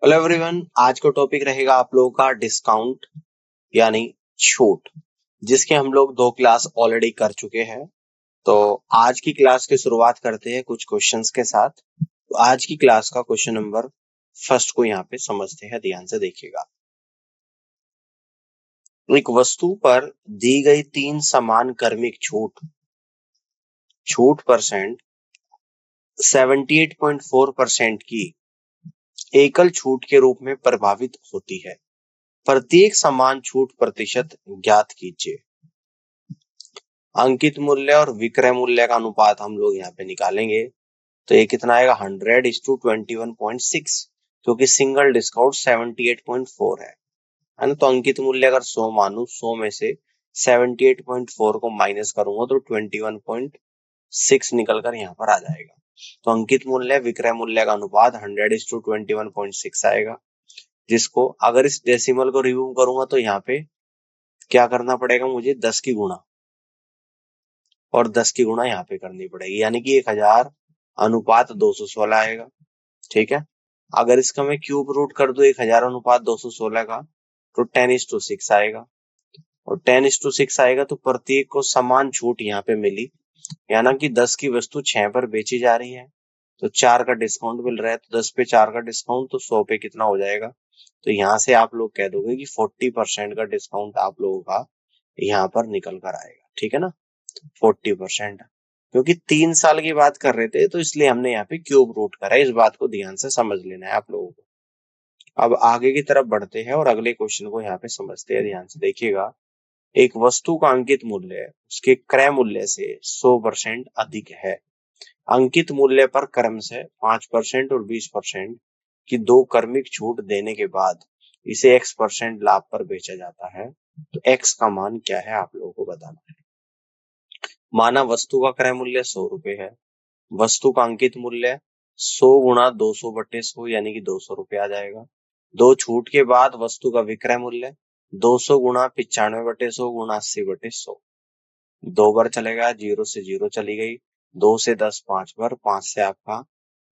Hello everyone, आज का topic रहेगा आप लोगों का डिस्काउंट यानी छूट, जिसके हम लोग 2 क्लास ऑलरेडी कर चुके हैं। तो आज की क्लास की शुरुआत करते हैं कुछ क्वेश्चंस के साथ। तो आज की क्लास का क्वेश्चन नंबर फर्स्ट को यहाँ पे समझते हैं, ध्यान से देखिएगा। एक वस्तु पर दी गई 3 समान क्रमिक छूट परसेंट 78.4% की एकल छूट के रूप में प्रभावित होती है। प्रत्येक समान छूट प्रतिशत ज्ञात कीजिए। अंकित मूल्य और विक्रय मूल्य का अनुपात हम लोग यहाँ पे निकालेंगे। तो ये कितना आएगा 100:21.6, क्योंकि सिंगल डिस्काउंट 78.4 है ना। तो अंकित मूल्य अगर 100 मानू, 100 में से 78.4 को माइनस करूंगा तो 21.6 निकल कर यहाँ पर आ जाएगा। तो अंकित मूल्य विक्रय मूल्य का अनुपात 100:21.6 आएगा, जिसको अगर इस डेसिमल को रिमूव करूंगा तो यहाँ पे क्या करना पड़ेगा मुझे, 10 की गुणा और 10 की गुणा यहाँ पे करनी पड़ेगी, यानी कि 1000 अनुपात 216 आएगा। ठीक है, अगर इसका मैं क्यूब रूट कर दूं 1000 अनुपात 216 का, तो 10:6 आएगा। और 10:6 आएगा तो प्रत्येक को समान छूट यहाँ पे मिली, यानी कि 10 की वस्तु 6 पर बेची जा रही है, तो 4 का डिस्काउंट मिल रहा है। तो 10 पे 4 का डिस्काउंट, तो 100 पे कितना हो जाएगा। तो यहाँ से आप लोग कह दोगे कि 40% का डिस्काउंट आप लोगों का यहाँ पर निकल कर आएगा। ठीक है ना, 40%। क्योंकि 3 साल की बात कर रहे थे तो इसलिए हमने यहाँ पे क्यूब रूट करा है। इस बात को ध्यान से समझ लेना है आप लोगों को। अब आगे की तरफ बढ़ते हैं और अगले क्वेश्चन को यहाँ पे समझते हैं, ध्यान से देखिएगा। एक वस्तु का अंकित मूल्य उसके क्रय मूल्य से 100% अधिक है। अंकित मूल्य पर क्रमशः 5% और 20% की 2 क्रमिक छूट देने के बाद इसे X% लाभ पर बेचा जाता है। तो X का मान क्या है आप लोगों को बताना है। माना वस्तु का क्रय मूल्य 100 रुपए है, वस्तु का अंकित मूल्य 100 गुणा 200/100 यानी कि 200 रुपए आ जाएगा। 2 छूट के बाद वस्तु का विक्रय मूल्य 200 गुणा 95/100 गुणा 80/100। 2 बार चलेगा, 0 से 0 चली गई, 2 से 10 5 बार, 5 से आपका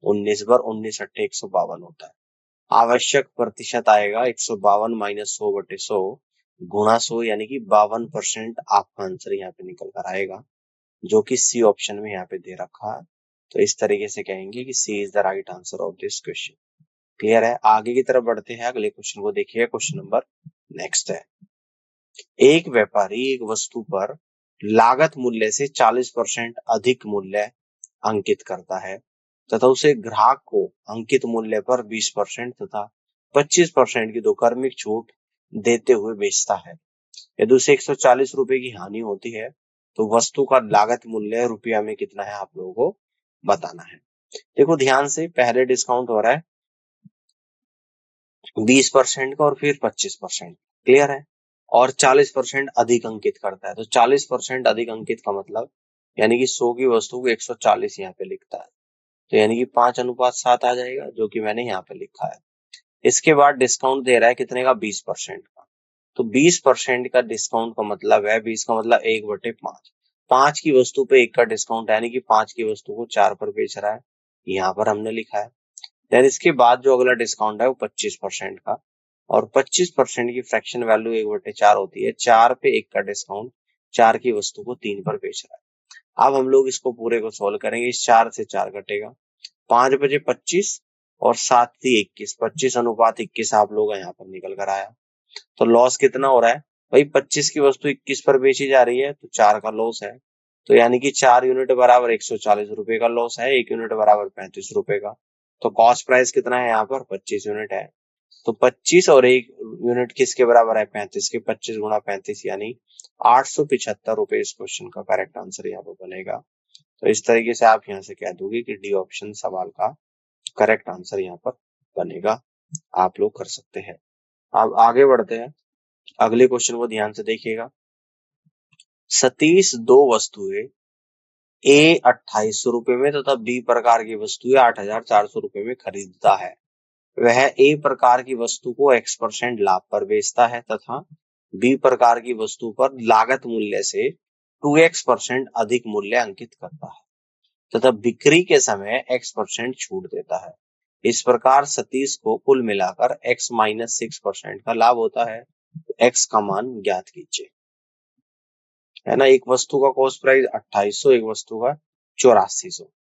19 बार, 19 अट्ठे 152 होता है। आवश्यक प्रतिशत आएगा 152 माइनस 100/100 गुणा 100, यानी कि 52% आपका आंसर यहाँ पे निकल कर आएगा, जो कि सी ऑप्शन में यहाँ पे दे रखा है। तो इस तरीके से कहेंगे कि C is the right answer of this question. Clear है, आगे की तरफ बढ़ते हैं, अगले क्वेश्चन को देखिए। क्वेश्चन नंबर नेक्स्ट है। एक व्यापारी एक वस्तु पर लागत मूल्य से 40% अधिक मूल्य अंकित करता है तथा उसे ग्राहक को अंकित मूल्य पर 20% तथा 25% की 2 क्रमिक छूट देते हुए बेचता है। यदि उसे 140 रुपए की हानि होती है तो वस्तु का लागत मूल्य रुपया में कितना है आप लोगों को बताना है। देखो ध्यान से, पहले डिस्काउंट हो रहा है 20% का और फिर 25%। क्लियर है, और 40% अधिक अंकित करता है। तो 40% अधिक अंकित का मतलब यानी कि 100 की वस्तु को 140 यहाँ पे लिखता है, तो यानी कि 5:7 आ जाएगा, जो कि मैंने यहाँ पे लिखा है। इसके बाद डिस्काउंट दे रहा है कितने का, 20% का। तो 20% का डिस्काउंट का मतलब है, 20 का मतलब 1/5। 5 की वस्तु पे 1 का डिस्काउंट, यानी कि 5 की वस्तु को 4 पर बेच रहा है, यहाँ पर हमने लिखा है। देन इसके बाद जो अगला डिस्काउंट है वो 25% का, और 25% की फ्रैक्शन वैल्यू 1/4 होती है। 4 पे 1 का डिस्काउंट, 4 की वस्तु को 3 पर बेच रहा है। अब हम लोग इसको पूरे को सोल्व करेंगे। इस 4 से 4 कटेगा, 5 बजे 25 और 7 थी 21, 25:21 आप लोग यहाँ पर निकल कर आया। तो लॉस कितना हो रहा है भाई, 25 की वस्तु 21 पर बेची जा रही है तो 4 का लॉस है। तो यानी कि 4 यूनिट बराबर 140 रुपए का लॉस है, 1 यूनिट बराबर 35 रुपए का। तो कॉस्ट प्राइस कितना है यहाँ पर, 25 यूनिट है। तो 25 और 1 यूनिट किसके बराबर है, 35 के। 25 गुणा 35 यानी 875 रुपए इस क्वेश्चन का करेक्ट आंसर यहाँ पर बनेगा। तो इस तरीके से आप यहाँ से कह दोगे कि डी ऑप्शन सवाल का करेक्ट आंसर यहाँ पर बनेगा। आप लोग कर सकते हैं। अब आगे बढ़ते हैं, अगले क्वेश्चन को ध्यान से देखिएगा। सतीश 2 वस्तुएं ए 2800 रुपए में तथा बी प्रकार की वस्तुएं 8400 रुपए में खरीदता है। वह ए प्रकार की वस्तु को X% लाभ पर बेचता है तथा बी प्रकार की वस्तु पर लागत मूल्य से 2X% अधिक मूल्य अंकित करता है तथा बिक्री के समय X% छूट देता है। इस प्रकार सतीश को कुल मिलाकर x-6% का लाभ होता है। x का मान ज्ञात कीजिए। है ना, एक वस्तु का कॉस्ट प्राइस 2800, एक वस्तु का 8400।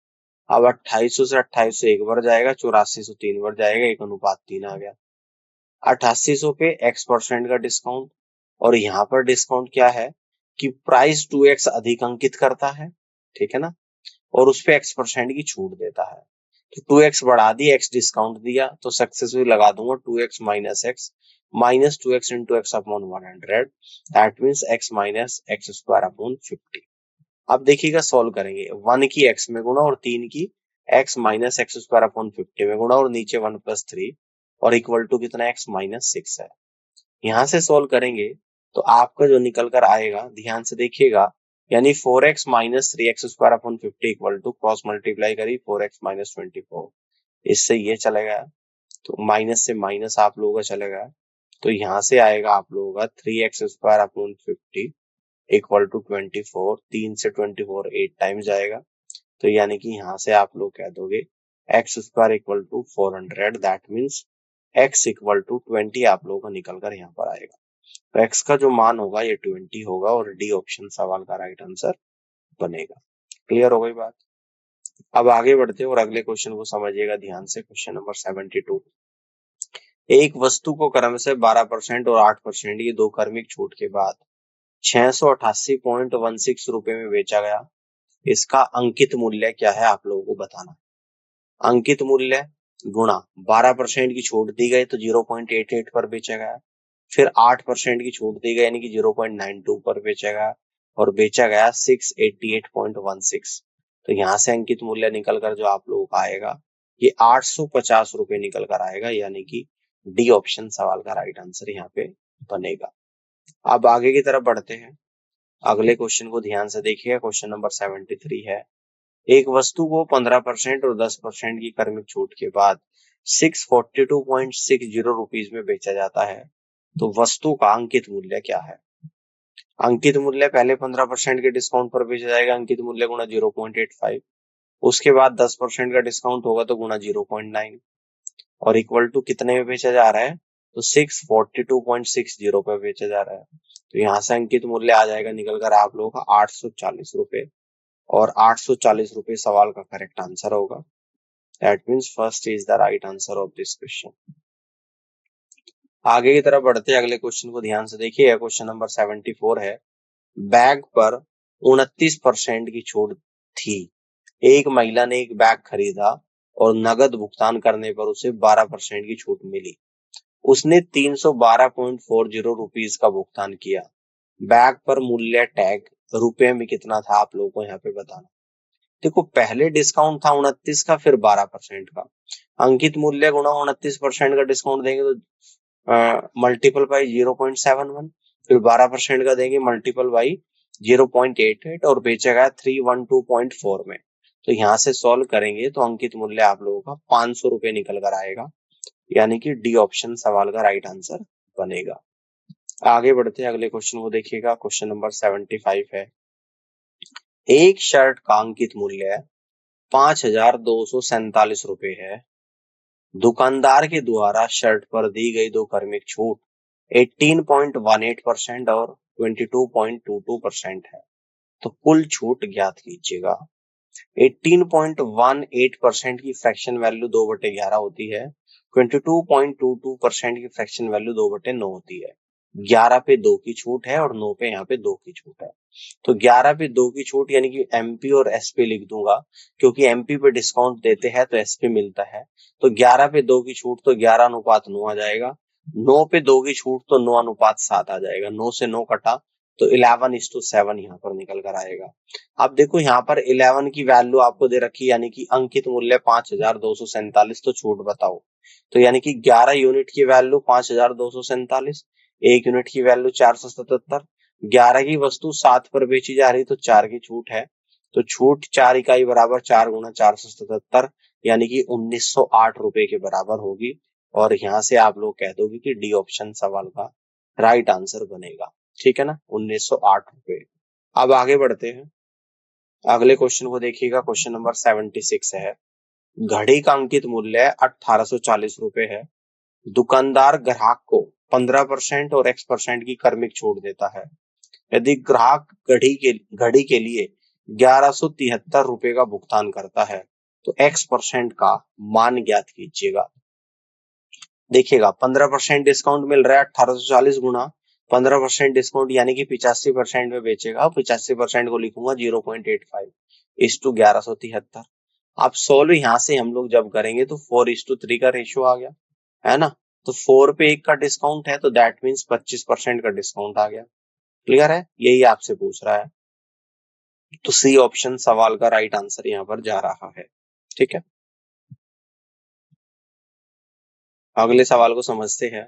अब 2800 से 2800 एक बार जाएगा, 8400 3 बार जाएगा, 1:3 आ गया। 8800 पे x% का डिस्काउंट, और यहाँ पर डिस्काउंट क्या है कि प्राइस 2x अधिक अंकित करता है, ठीक है ना, और उस पे x% की छूट देता है। तो 2x बढ़ा दी, x डिस्काउंट दिया, तो सक्सेसफुली लगा दूंगा 2x minus x minus 2x into x upon 100, that means x minus x square upon 50। अब देखिएगा सॉल्व करेंगे, 1 की x में गुणा और 3 की x minus x square upon 50 में गुणा, और नीचे 1 प्लस 3 और इक्वल टू कितना x माइनस 6 है। यहाँ से सॉल्व करेंगे तो आपका जो निकल कर आएगा, ध्यान से देखिएगा, यानी 4x minus 3x square upon 50 equal to cross multiply करी 4x माइनस 24, इससे ये चलेगा, तो माइनस से माइनस आप लोगों का चलेगा, तो यहाँ से आएगा आप लोगों का 3x square upon 50 equal to 24, 3 से 24 8 टाइम्स जाएगा, तो यानी कि यहाँ से आप लोग कह दोगे x square equal to 400, that means x equal to 20 आप लोगों का निकल कर यहाँ पर आएगा। तो x का जो मान होगा ये 20 होगा, और डी ऑप्शन सवाल का राइट आंसर बनेगा। क्लियर हो गई बात। अब आगे बढ़ते हैं और अगले क्वेश्चन को समझिएगा ध्यान से। क्वेश्चन नंबर 72, एक वस्तु को क्रमशः 12% और 8% ये दो क्रमिक छूट के बाद 688.16 रुपए में बेचा गया। इसका अंकित मूल्य क्या है आप लोगों को बताना। अंकित मूल्य गुणा 12% की छूट दी गई तो 0.88 पर बेचा गया, फिर 8% की छूट दी गई यानी कि 0.92 पर बेचा गया, और बेचा गया 688.16। तो यहाँ से अंकित मूल्य निकल कर जो आप लोगों का आएगा ये 850 रुपए निकल कर आएगा, यानी कि डी ऑप्शन सवाल का राइट आंसर यहाँ पे बनेगा। अब आगे की तरफ बढ़ते हैं, अगले क्वेश्चन को ध्यान से देखिए। क्वेश्चन नंबर 73 है, एक वस्तु को 15% और 10% की क्रमिक छूट के बाद 642.60 रुपीज में बेचा जाता है, तो वस्तु का अंकित मूल्य क्या है। अंकित मूल्य पहले 15% के डिस्काउंट पर बेचा जाएगा, अंकित मूल्य गुणा 0.85, उसके बाद 10% का डिस्काउंट होगा तो गुणा 0.9, और इक्वल टू कितने में बेचा जा रहा है, तो 642.60 पे बेचा जा रहा है। तो यहाँ से अंकित मूल्य आ जाएगा निकल कर आप लोगों का 840 रुपए, और 840 रुपए सवाल का करेक्ट आंसर होगा। That means first is the right answer of this question. आगे की तरफ बढ़ते हैं, अगले क्वेश्चन को ध्यान से देखिए। क्वेश्चन नंबर 74 है, बैग पर 29% की छूट थी। एक महिला ने एक बैग खरीदा और नगद भुगतान करने पर उसे 12% की छूट मिली। उसने 312.40 रुपीज का भुगतान किया। बैग पर मूल्य टैग रुपए में कितना था आप लोगों को यहाँ पे बताना। देखो पहले डिस्काउंट था 29 का, फिर 12% का। अंकित मूल्य गुणा 29% का डिस्काउंट देंगे तो मल्टीपल बाई 0.71, फिर 12% का देंगे मल्टीपल बाई 0.88, और बेचा गया 312.4 में। तो यहाँ से सॉल्व करेंगे तो अंकित मूल्य आप लोगों का 500 रुपए निकल कर आएगा, यानी कि डी ऑप्शन सवाल का राइट आंसर बनेगा। आगे बढ़ते हैं, अगले क्वेश्चन को देखिएगा। क्वेश्चन नंबर 75 है, एक शर्ट का अंकित मूल्य 5,247 रुपए है। दुकानदार के द्वारा शर्ट पर दी गई दो क्रमिक छूट 18.18% और 22.22% है, तो कुल छूट ज्ञात कीजिएगा। 18.18% की फ्रैक्शन वैल्यू 2/11 होती है, 22.22% की फ्रैक्शन वैल्यू 2/9 होती है। 11 पे 2 की छूट है और 9 पे यहाँ पे 2 की छूट है, तो 11 पे 2 की छूट यानी कि एमपी और एसपी लिख दूंगा, क्योंकि एमपी पे डिस्काउंट देते हैं तो एसपी मिलता है। तो 11 पे 2 की छूट तो 11:9 आ जाएगा, 9 पे 2 की छूट तो 9:7 आ जाएगा, 9 से 9 कटा तो 11:7 यहाँ पर निकल कर आएगा। अब देखो यहाँ पर 11 की वैल्यू आपको दे रखी, यानी कि अंकित मूल्य 5,247, तो छूट बताओ। तो यानी कि 11 यूनिट की वैल्यू 5,247, 1 यूनिट की वैल्यू 477, 11 की वस्तु 7 पर बेची जा रही तो 4 की छूट है, तो छूट 4 इकाई बराबर 4 गुना 477, यानी कि 1908 रुपए के बराबर होगी, और यहाँ से आप लोग कह दोगे कि डी ऑप्शन सवाल का राइट आंसर बनेगा। ठीक है ना, 1908 रुपए। अब आगे बढ़ते हैं, अगले क्वेश्चन को देखिएगा। क्वेश्चन नंबर 76 है, घड़ी का अंकित मूल्य 1840 रुपए है। दुकानदार ग्राहक को 15% और X% की क्रमिक छूट देता है। यदि ग्राहक घड़ी के लिए 1173 रुपए का भुगतान करता है तो X% का मान ज्ञात कीजिएगा। देखिएगा 15% डिस्काउंट मिल रहा है, 1840 गुना 15% डिस्काउंट यानी कि 85% में बेचेगा। 85% को लिखूंगा 0.85 इस टू 1173। आप सोल्व यहां से हम लोग जब करेंगे तो 4:3 का रेशियो आ गया, है ना। तो 4 पे 1 का डिस्काउंट है तो दैट मीन्स 25% का डिस्काउंट आ गया। क्लियर है, यही आपसे पूछ रहा है। तो सी ऑप्शन सवाल का राइट आंसर यहाँ पर जा रहा है। ठीक है, अगले सवाल को समझते हैं।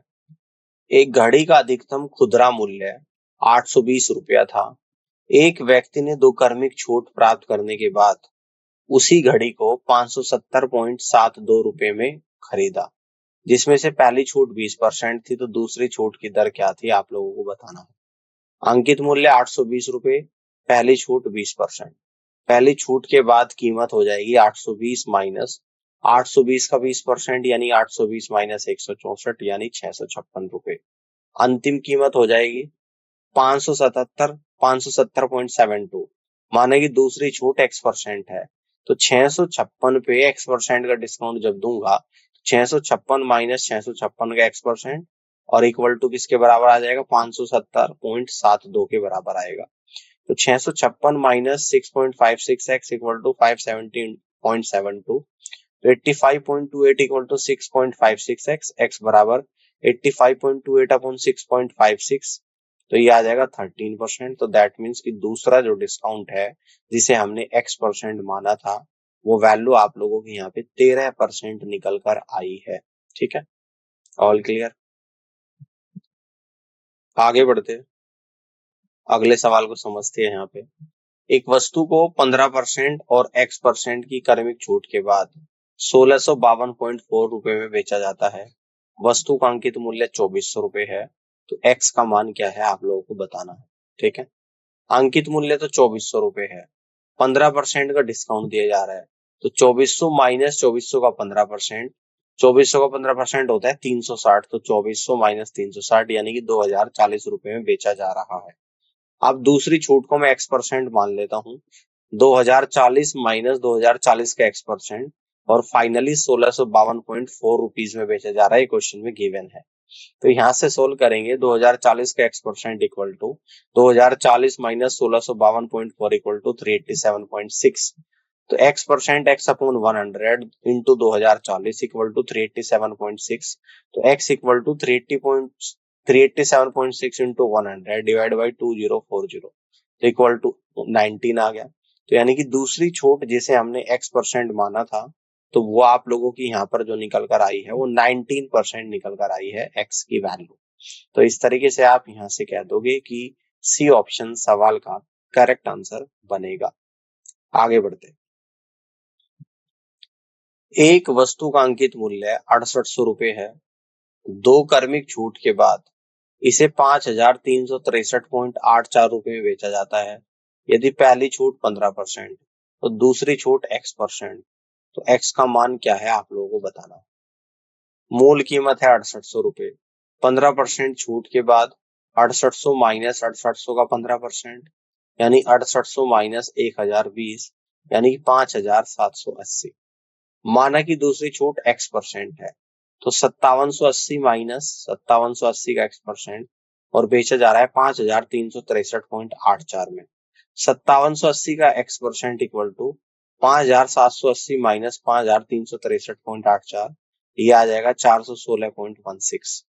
एक घड़ी का अधिकतम खुदरा मूल्य 820 रुपया था। एक व्यक्ति ने 2 क्रमिक छूट प्राप्त करने के बाद उसी घड़ी को 570.72 रुपए में खरीदा, जिसमें से पहली छूट 20% थी, तो दूसरी छूट की दर क्या थी आप लोगों को बताना है। अंकित मूल्य 820 रुपए, पहली छूट 20%। पहली छूट के बाद कीमत हो जाएगी 820 माइनस 820 का 20% यानी 820 माइनस 164 यानी 656 रुपए। अंतिम कीमत हो जाएगी 570.72। माने कि दूसरी छूट X% है, तो 656 पे X% का डिस्काउंट जब दूंगा 656 माइनस 656 का X% और इक्वल टू किसके बराबर आ जाएगा, 570.72 के बराबर आएगा। तो 656 minus 6.56x equal to 517.72, 85.28 equal to 6.56x, x बराबर 85.28 अपॉन 6.56, तो ये आ जाएगा 13%। तो दैट मीन्स कि दूसरा जो डिस्काउंट है जिसे हमने X% माना था वो वैल्यू आप लोगों की यहाँ पे 13% निकल कर आई है। ठीक है, ऑल क्लियर। आगे बढ़ते हैं, अगले सवाल को समझते हैं। यहाँ पे एक वस्तु को 15% और X% की क्रमिक छूट के बाद 1652.4 रुपए में बेचा जाता है। वस्तु का अंकित मूल्य 2400 रुपए है, तो X का मान क्या है आप लोगों को बताना है। ठीक है, अंकित मूल्य तो 2400 रुपए है, 15% का डिस्काउंट दिया जा रहा है, तो 2400 माइनस 2400 का 15%, 2400 का 15% होता है 360, तो 2400 माइनस 360 यानी कि 2040 रुपए में बेचा जा रहा है। अब दूसरी छूट को मैं X% मान लेता हूँ, 2040 माइनस 2040 का X% और फाइनली 1652.4 रुपीज में बेचा जा रहा है, क्वेश्चन में गिवन है। तो यहाँ से सोल्व करेंगे 2040 का X% equal to 2040 minus 1652.4 equal to 387.6, तो X% X upon 100 into 2040 equal to 387.6, तो X equal to 387.6 into 100 divide by 2040 तो इक्वल टू 19 आ गया। तो यानी कि दूसरी छूट जिसे हमने X% माना था तो वो आप लोगों की यहाँ पर जो निकल कर आई है वो 19% निकल कर आई है X की वैल्यू। तो इस तरीके से आप यहाँ से कह दोगे कि सी ऑप्शन सवाल का करेक्ट आंसर बनेगा। आगे बढ़ते, एक वस्तु का अंकित मूल्य 6800 रुपए है। 2 क्रमिक छूट के बाद इसे 5363.84 रुपए में बेचा जाता है। यदि पहली छूट 15% तो दूसरी छूट X%, तो X का मान क्या है आप लोगों को बताना है। मूल कीमत है 6800 रुपए, 15% छूट के बाद 6800 माइनस 6800 का 15% यानी 6800 माइनस 1020 यानी 5780। माना कि दूसरी छूट X% है, तो 5780 माइनस 5780 का X% और बेचा जा रहा है 5363.84 में। 5780 का X% इक्वल टू 5780 माइनस 5363.84, ये आ जाएगा 416.16,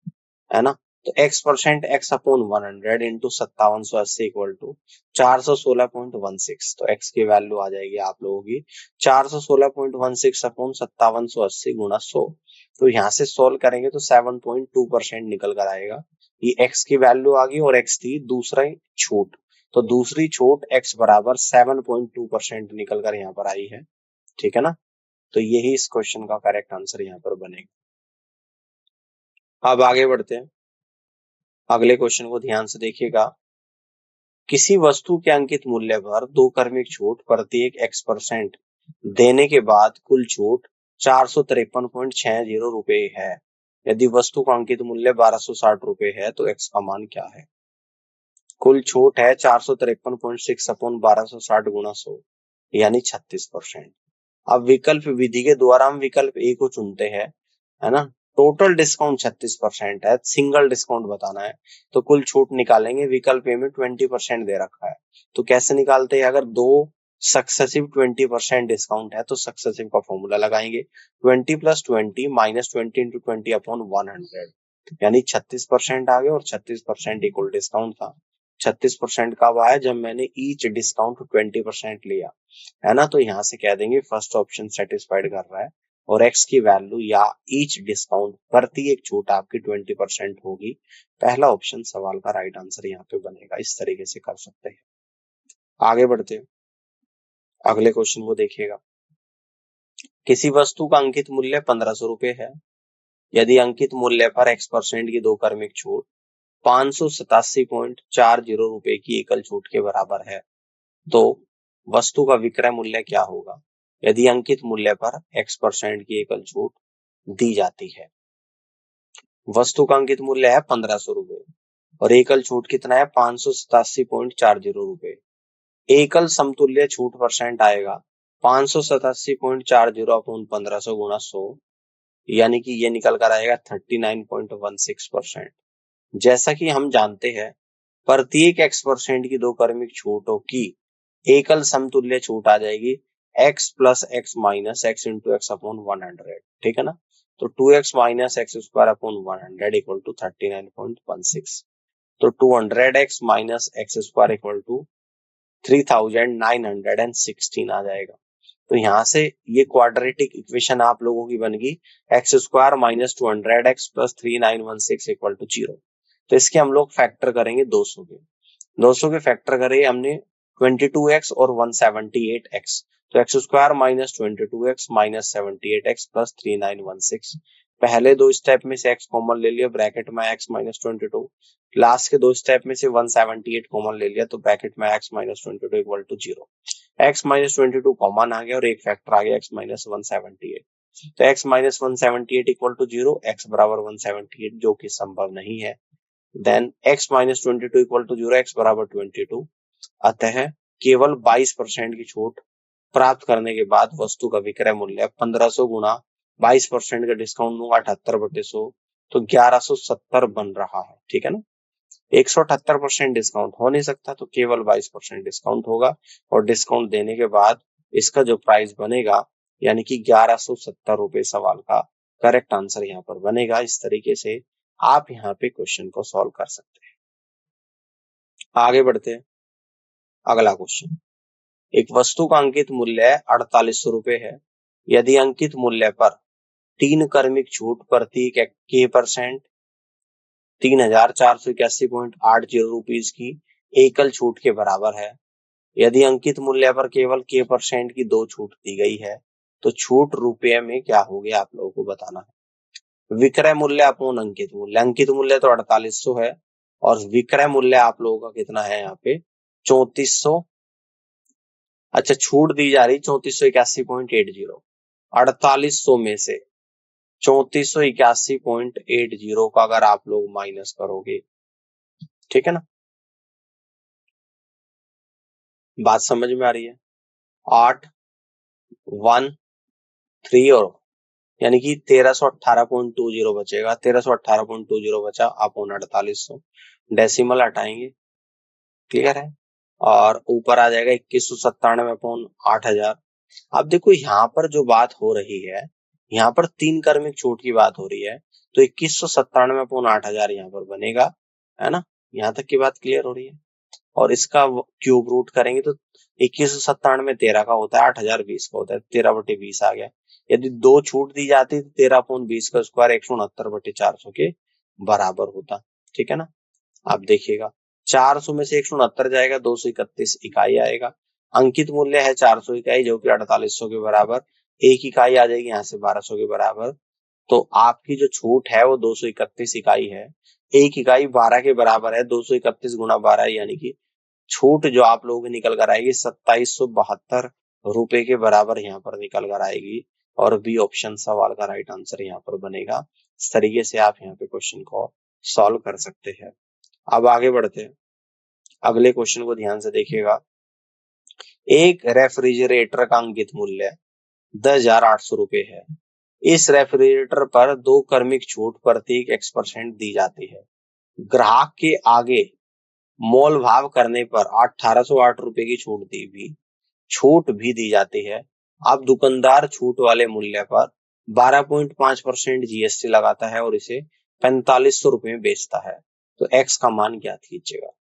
है ना। तो X% X upon 100 into 5780 equal to 416.16, तो X की वैल्यू आ जाएगी आप लोगों की 416.16 अपॉन 5780 गुणा 100। तो यहाँ से सोल्व करेंगे तो 7.2% निकल कर आएगा। ये X की वैल्यू आ गई और X थी दूसरा छूट, तो दूसरी छूट X बराबर 7.2% निकल कर यहाँ पर आई है। ठीक है ना, तो यही इस क्वेश्चन का करेक्ट आंसर यहाँ पर बनेगा। अब आगे बढ़ते हैं, अगले क्वेश्चन को ध्यान से देखिएगा। किसी वस्तु के अंकित मूल्य पर 2 क्रमिक छूट प्रत्येक X% देने के बाद कुल छूट 453.60 रुपए है। यदि वस्तु का अंकित मूल्य 1260 रुपए है तो x का मान क्या है? कुल छूट है 453.6 अपॉन 1260 गुणा 100 यानी 36%। अब विकल्प विधि के द्वारा हम विकल्प ए को चुनते हैं, है ना। टोटल डिस्काउंट 36% है, सिंगल डिस्काउंट बताना है तो कुल छूट निकालेंगे। विकल्प ए में 20% दे रखा है तो कैसे निकालते हैं? अगर दो सक्सेसिव 20% डिस्काउंट है तो सक्सेसिव का फॉर्मूला लगाएंगे, 20 + 20 - 20 × 20 अपॉन 100 यानी 36% आ गया और 36% इक्वल डिस्काउंट था। 36% कब आया? जब मैंने ईच डिस्काउंट 20% लिया, है ना। तो यहाँ से कह देंगे फर्स्ट ऑप्शन सेटिस्फाइड कर रहा है और x की वैल्यू या ईच डिस्काउंट प्रति एक छूट आपकी 20% होगी। पहला ऑप्शन सवाल का राइट आंसर यहाँ पे बनेगा। इस तरीके से कर सकते हैं। आगे बढ़ते हैं, अगले क्वेश्चन को देखिएगा। किसी वस्तु का अंकित मूल्य 1500 रुपए है। यदि अंकित मूल्य पर x% की 2 क्रमिक छूट 587.40 रुपए की एकल छूट के बराबर है तो वस्तु का विक्रय मूल्य क्या होगा? यदि अंकित मूल्य पर x% की एकल छूट दी जाती है। वस्तु का अंकित मूल्य है 1500 रुपए और एकल छूट कितना है? 587.40 रुपए। एकल समतुल्य छूट परसेंट आएगा 587.40 अपॉन 1500 गुणा 100 यानी कि ये निकल कर आएगा 39.16%। जैसा कि हम जानते हैं प्रत्येक x% की 2 क्रमिक छूटों की एकल समतुल्य छूट आ जाएगी x + x - x × x upon 100, ठीक है ना। तो 2x - x² upon 100 equal to 39.16। तो 200x - x² इक्वल टू 3916 आ जाएगा। तो यहाँ से ये क्वाड्रेटिक इक्वेशन आप लोगों की बन गई x² - 200x + 3916 इक्वल टू 0। तो इसके हम लोग फैक्टर करेंगे 200 के। 200 के फैक्टर करे हमने 22x और 178x, तो x² - 22x - 78x + 3916। पहले दो स्टेप में से x कॉमन ले लिया, ब्रैकेट में x - 22। लास्ट के दो स्टेप में से 178 कॉमन ले लिया तो ब्रैकेट में x - 22 equal to 0। x - 22 common आ गया और एक फैक्टर आ गया x - 178। तो x - 178 इक्वल टू 0, x बराबर 178 जो कि संभव नहीं है। Then x - 22 equal to 0, x बराबर 22। अतः केवल 22% की छूट प्राप्त करने के बाद वस्तु का विक्रय मूल्य 1500 गुणा 22% का डिस्काउंट दूंगा 78/100 तो 1170 बन रहा है, ठीक है ना। 178% डिस्काउंट हो नहीं सकता तो केवल 22% डिस्काउंट होगा और डिस्काउंट देने के बाद इसका जो प्राइस बनेगा यानी कि 1170 रुपए सवाल का करेक्ट आंसर यहाँ पर बनेगा। इस तरीके से आप यहाँ पे क्वेश्चन को सॉल्व कर सकते हैं। आगे बढ़ते हैं, अगला क्वेश्चन। एक वस्तु का अंकित मूल्य 4800 रुपए है। यदि अंकित मूल्य पर 3 क्रमिक छूट प्रति k% 3481.80 रुपीज की एकल छूट के बराबर है। यदि अंकित मूल्य पर केवल k% की 2 छूट दी गई है तो छूट रुपये में क्या होगी आप लोगों को बताना है। विक्रय मूल्य अपॉन अंकित मूल्य, अंकित मूल्य तो 4800 है और विक्रय मूल्य आप लोगों का कितना है यहाँ पे 3400। अच्छा, छूट दी जा रही 3481.80, 4800 में से 3481.80 का अगर आप लोग माइनस करोगे, ठीक है ना, बात समझ में आ रही है। 8 1 3 और यानी कि 1318.20 बचेगा। 1318.20 बचा अपॉन 4800, डेसिमल हटाएंगे, क्लियर है। और ऊपर आ जाएगा 2197 अपॉन 8000। अब देखो यहाँ पर जो बात हो रही है, यहाँ पर 3 क्रमिक छूट की बात हो रही है तो 2197 अपॉन 8000 यहाँ पर बनेगा, है ना। यहाँ तक की बात क्लियर हो रही है। और इसका क्यूब रूट करेंगे तो 2197 13 का होता है, 8000 20 का होता है, 13/20 आ गया। यदि 2 छूट दी जाती तो 13/20 का स्क्वायर 169/400 के बराबर होता, ठीक है ना। आप देखिएगा 400 में से 169 जाएगा, 231 इकाई आएगा। अंकित मूल्य है 400 इकाई जो कि 4800 के बराबर, एक इकाई आ जाएगी यहाँ से 1200 के बराबर। तो आपकी जो छूट है वो 231 इकाई है। एक इकाई 12 के बराबर है, 231 गुणा 12 यानी कि छूट जो आप लोगों की निकल कर आएगी 2772 रुपए के बराबर यहाँ पर निकल कर आएगी। और बी ऑप्शन सवाल का राइट आंसर यहाँ पर बनेगा। इस तरीके से आप यहाँ पे क्वेश्चन को सॉल्व कर सकते हैं। अब आगे बढ़ते हैं, अगले क्वेश्चन को ध्यान से देखिएगा। एक रेफ्रिजरेटर का अंकित मूल्य 10,800 रुपए है। इस रेफ्रिजरेटर पर 2 क्रमिक छूट प्रत्येक X% दी जाती है। ग्राहक के आगे मोल भाव करने पर 1808 रुपए की छूट भी दी जाती है। अब दुकानदार छूट वाले मूल्य पर 12.5% GST लगाता है और इसे 4500 रुपए में बेचता है। तो X का मान ज्ञात कीजिएगा।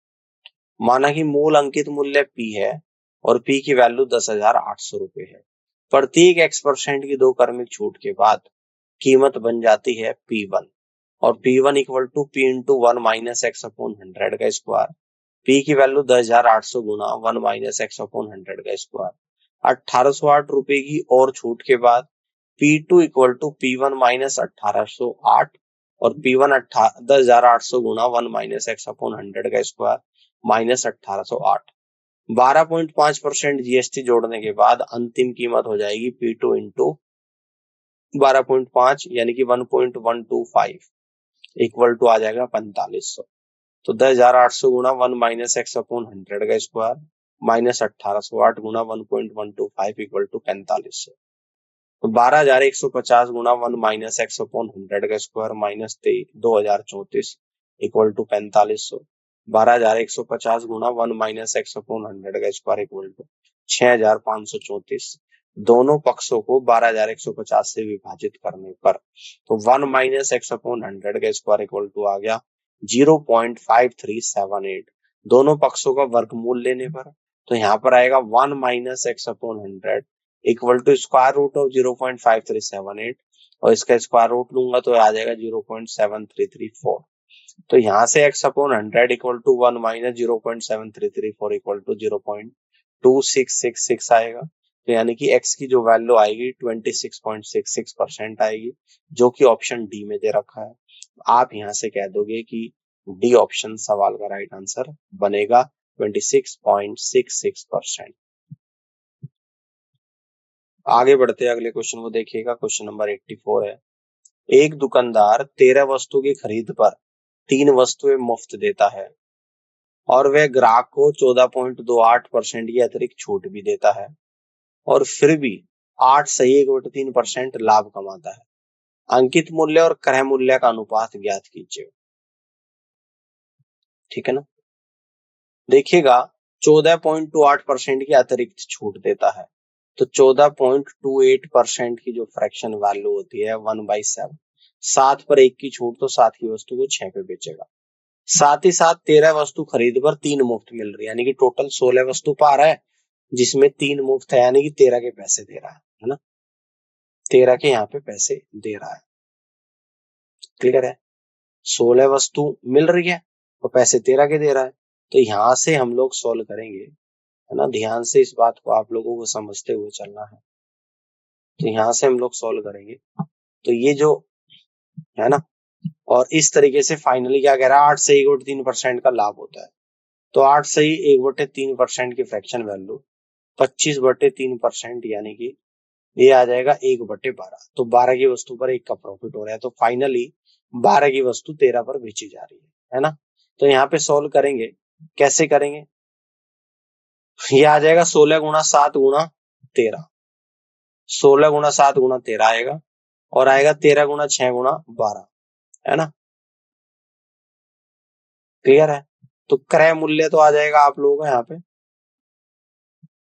माना कि मूल अंकित मूल्य P है और P की वैल्यू 10,800 रुपए है। प्रत्येक X% की 2 क्रमिक छूट के बाद कीमत बन जाती है P1 और P1 equal to P into 1 minus X upon 100 का स्क्वायर। P की वैल्यू 10,800 गुना 1 माइनस X अपॉन 100 का स्क्वायर। 1808 रुपए की और छूट के बाद P2 equal to P1 minus 1808 और P1 10,800 गुना 1 माइनस X अपॉन 100 का स्क्वायर माइनस 1808। 12.5% GST जोड़ने के बाद अंतिम कीमत हो जाएगी P2 इंटू 12.5 यानी कि 1.125 इक्वल टू आ जाएगा 4500। तो 10,800 गुना 1 माइनस X अपॉन 100 का स्क्वायर माइनस 1808 गुना 1.125 इक्वल टू 4500। तो 12,150 गुना 1 माइनस X अपॉन 100 का स्क्वायर माइनस 2034 इक्वल टू 4500। 12,150 गुना 1 माइनस X अपॉन 100 का स्क्वायर इक्वल टू 6,534। दोनों पक्षों को 12,150 से विभाजित करने पर तो 1 माइनस X अपॉन 100 का स्क्वायर इक्वल टू आ गया 0.5378। दोनों पक्षों का वर्गमूल लेने पर तो यहाँ पर आएगा 1 minus X upon 100 equal to square root of 0.5378 और इसका स्क्वायर रूट लूंगा तो आ जाएगा 0.7334। तो यहाँ से X upon 100 equal to 1 minus 0.7334 equal to 0.2666 आएगा। तो यानी कि X की जो वैल्यू आएगी 26.66% आएगी, जो कि ऑप्शन डी में दे रखा है। आप यहाँ से कह दोगे कि डी ऑप्शन सवाल का राइट आंसर बनेगा 26.66%। आगे बढ़ते हैं, अगले क्वेश्चन को देखिएगा। क्वेश्चन नंबर 84 है। एक दुकानदार 13 वस्तु की खरीद पर 3 वस्तुएं मुफ्त देता है और वह ग्राहक को 14.28% की अतिरिक्त छूट भी देता है और फिर भी 8 सही 1/3% लाभ कमाता है। अंकित मूल्य और क्रय मूल्य का अनुपात ज्ञात कीजिए। ठीक है ना। देखिएगा 14.28% की अतिरिक्त छूट देता है तो 14.28% की जो फ्रैक्शन वैल्यू होती है 1/7, 7 पर 1 की छूट तो 7 की वस्तु को 6 पे बेचेगा। साथ ही साथ 13 वस्तु खरीद पर 3 मुफ्त मिल रही है, यानी कि टोटल 16 वस्तु पा रहा है जिसमें 3 मुफ्त है, यानी कि 13 के पैसे दे रहा है ना। 13 के यहाँ पे पैसे दे रहा है। क्लियर है। 16 वस्तु मिल रही है और पैसे 13 के दे रहा है। तो यहाँ से हम लोग सोल्व करेंगे, है ना। ध्यान से इस बात को आप लोगों को समझते हुए चलना है। तो यहाँ से हम लोग सोल्व करेंगे तो ये जो है ना, और इस तरीके से फाइनली क्या कह रहा है 8 से 1/3% का लाभ होता है। तो 8 से 1/3% की फ्रैक्शन वैल्यू 25/3% यानी कि ये आ जाएगा 1/12। तो 12 की वस्तु पर 1 का प्रॉफिट हो रहा है। तो फाइनली 12 की वस्तु 13 पर बेची जा रही है ना। तो यहाँ पे सोल्व करेंगे, कैसे करेंगे, ये आ जाएगा 16 गुना 7 गुना 13, 16 गुना 7 गुना 13 आएगा और आएगा 13 गुना 6 गुना 12, है ना। क्लियर है। तो क्रय मूल्य तो आ जाएगा आप लोगों का यहाँ पे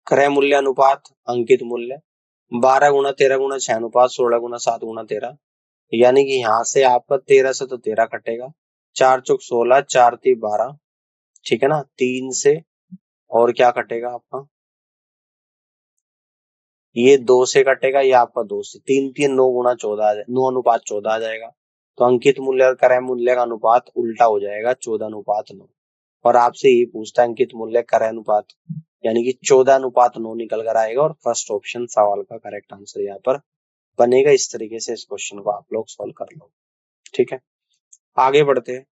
क्रय मूल्य अनुपात अंकित मूल्य 12 गुना 13 गुना 6 अनुपात 16 गुना 7 गुना 13, यानी कि यहाँ से आपका 13 से तो 13 कटेगा, 4 चौक 16, 4 3 12, ठीक है ना। 3 से और क्या कटेगा आपका, ये 2 से कटेगा, ये आपका 2 से 3 3 9 गुना 14 9 अनुपात 14 आ जाएगा। तो अंकित मूल्य और क्रय मूल्य का अनुपात उल्टा हो जाएगा 14:9। और आपसे ये पूछता है अंकित मूल्य क्रय अनुपात, यानी कि 14:9 निकल कर आएगा और फर्स्ट ऑप्शन सवाल का करेक्ट आंसर यहाँ पर बनेगा। इस तरीके से इस क्वेश्चन को आप लोग सॉल्व कर लो। ठीक है, आगे बढ़ते हैं,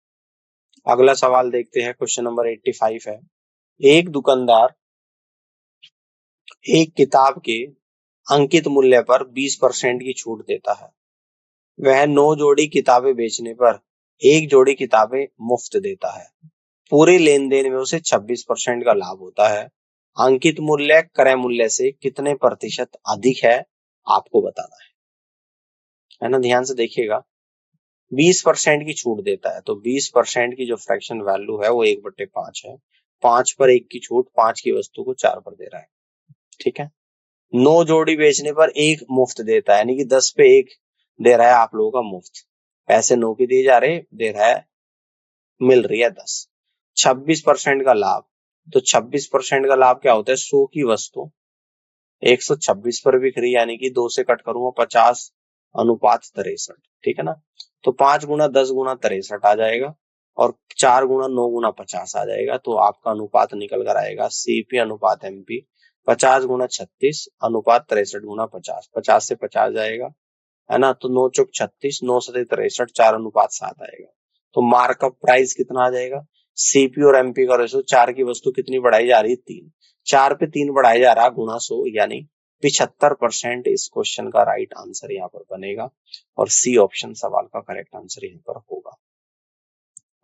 अगला सवाल देखते हैं। क्वेश्चन नंबर 85 है। एक दुकानदार एक किताब के अंकित मूल्य पर 20% की छूट देता है। वह 9 जोड़ी किताबें बेचने पर 1 जोड़ी किताबें मुफ्त देता है। पूरे लेन देन में उसे 26% का लाभ होता है। अंकित मूल्य क्रय मूल्य से कितने प्रतिशत अधिक है, आपको बताना है ना। ध्यान से देखिएगा, 20% की छूट देता है, तो 20% की जो फ्रैक्शन वैल्यू है वो 1/5 है। 5 पर 1 की छूट 5 की वस्तु को 4 पर दे रहा है। ठीक है। 9 जोड़ी बेचने पर 1 मुफ्त देता है, यानी कि 10 पे 1 दे रहा है आप लोगों का मुफ्त। पैसे 9 के दिए जा रहे, दे रहा है, मिल रही है 10। 26% का लाभ, तो 26% का लाभ क्या होता है, 100 की वस्तु 126 पर बिक रही, यानी कि 2 से कट करूंगा 50:63। ठीक है ना। तो 5 गुना 10 गुना 63 आ जाएगा, और 4 गुना 9 गुना 50 आ जाएगा। तो आपका अनुपात निकल कर आएगा सीपी अनुपात एमपी 50 गुना 36 अनुपात 63 गुना 50। 50 से 50 जाएगा, है ना। तो 9 चौक 36, 9 सतह 63, 4:7 आएगा। तो मार्कअप प्राइस कितना आ जाएगा, सीपी और एमपी का रेशो, 4 की वस्तु कितनी बढ़ाई जा रही है, 3। 4 पे 3 बढ़ाया जा रहा गुना 100, यानी 75% इस क्वेश्चन का राइट आंसर यहाँ पर बनेगा, और सी ऑप्शन सवाल का करेक्ट आंसर यहाँ पर होगा।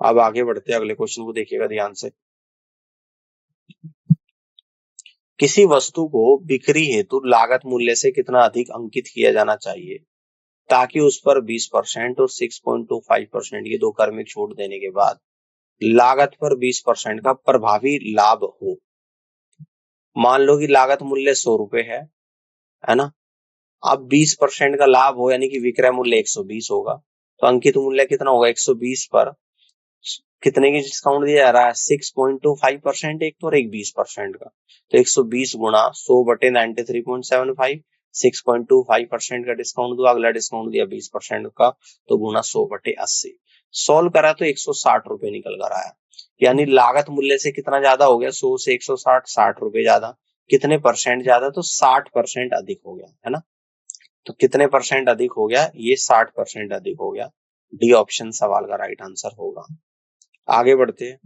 अब आगे बढ़ते हैं, अगले क्वेश्चन को देखिएगा ध्यान से। किसी वस्तु को बिक्री हेतु लागत मूल्य से कितना अधिक अंकित किया जाना चाहिए ताकि उस पर 20% और 6.25% ये दो क्रमिक छूट देने के बाद लागत पर 20% का प्रभावी लाभ हो। मान लो कि लागत मूल्य 100 रुपए है ना। अब 20% का लाभ हो, यानी कि विक्रय मूल्य 120 होगा, तो अंकित मूल्य कितना होगा, 120 पर कितने की डिस्काउंट दिया जा रहा है, 6.25% एक तो, और एक 20% का। तो 120 गुणा 100/93.75, 6.25% का डिस्काउंट दो, अगला डिस्काउंट दिया 20% का, तो गुणा 100/80। सॉल्व करा तो 160 रुपए निकल कर आया, यानी लागत मूल्य से कितना ज्यादा हो गया, 100 से 160, 60 रुपए ज्यादा। कितने परसेंट ज्यादा, तो 60% अधिक हो गया, है ना। तो कितने परसेंट अधिक हो गया, ये 60% अधिक हो गया। डी ऑप्शन सवाल का राइट आंसर होगा। आगे बढ़ते हैं,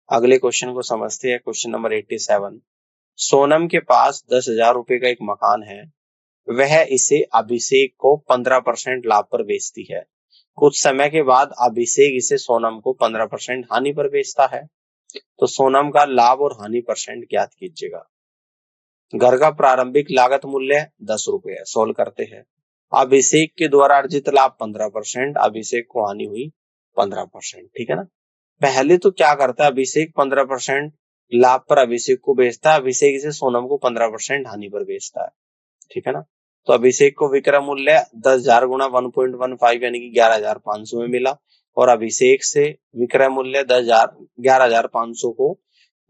अगले क्वेश्चन को समझते हैं। Question number 87। सोनम के पास 10,000 रुपए का एक मकान है। वह इसे अभिषेक को 15% लाभ पर बेचती है। कुछ समय के बाद अभिषेक इसे सोनम को 15% हानि पर बेचता है। तो सोनम का लाभ और हानि परसेंट ज्ञात कीजिएगा। घर का प्रारंभिक लागत मूल्य 10 रुपए है, सोल्व करते हैं। अभिषेक के द्वारा अर्जित लाभ 15%, अभिषेक को हानि हुई 15%। ठीक है ना। पहले तो क्या करता है, अभिषेक 15% लाभ पर अभिषेक को बेचता है, अभिषेक इसे सोनम को 15% हानि पर बेचता है। ठीक है ना। तो अभिषेक को विक्रय मूल्य 10,000 गुना 1.15 यानी कि 11,500 में मिला, और अभिषेक से विक्रय मूल्य 11,500 को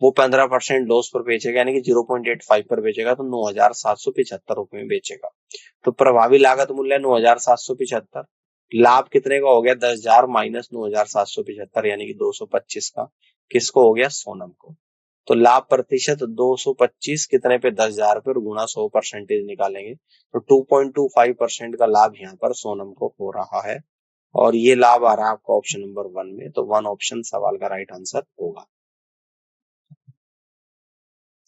वो 15% लॉस पर बेचेगा, यानी कि 0.85 पर बेचेगा, तो 9,775 रुपए में बेचेगा। तो प्रभावी लागत मूल्य 9,775, लाभ कितने का हो गया, 10,000 माइनस 9,775, यानी कि 225 का। किसको हो गया, सोनम को। तो लाभ प्रतिशत 225 कितने पे, 10,000 पे, और गुणा 100% निकालेंगे तो 2.25% का लाभ यहाँ पर सोनम को हो रहा है, और ये लाभ आ रहा है आपका ऑप्शन नंबर 1 में। तो 1 ऑप्शन सवाल का राइट आंसर होगा।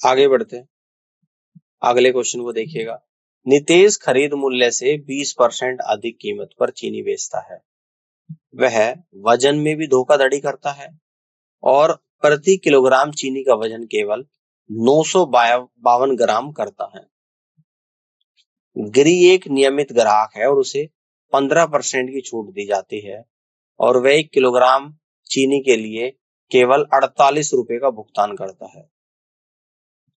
आगे बढ़ते हैं, अगले क्वेश्चन को देखिएगा। नितेश खरीद मूल्य से 20% अधिक कीमत पर चीनी बेचता है। वह वजन में भी धोखाधड़ी करता है, और प्रति किलोग्राम चीनी का वजन केवल 952 ग्राम करता है। गिरी एक नियमित ग्राहक है और उसे 15% की छूट दी जाती है, और वह 1 किलोग्राम चीनी के लिए केवल 48 रुपए का भुगतान करता है।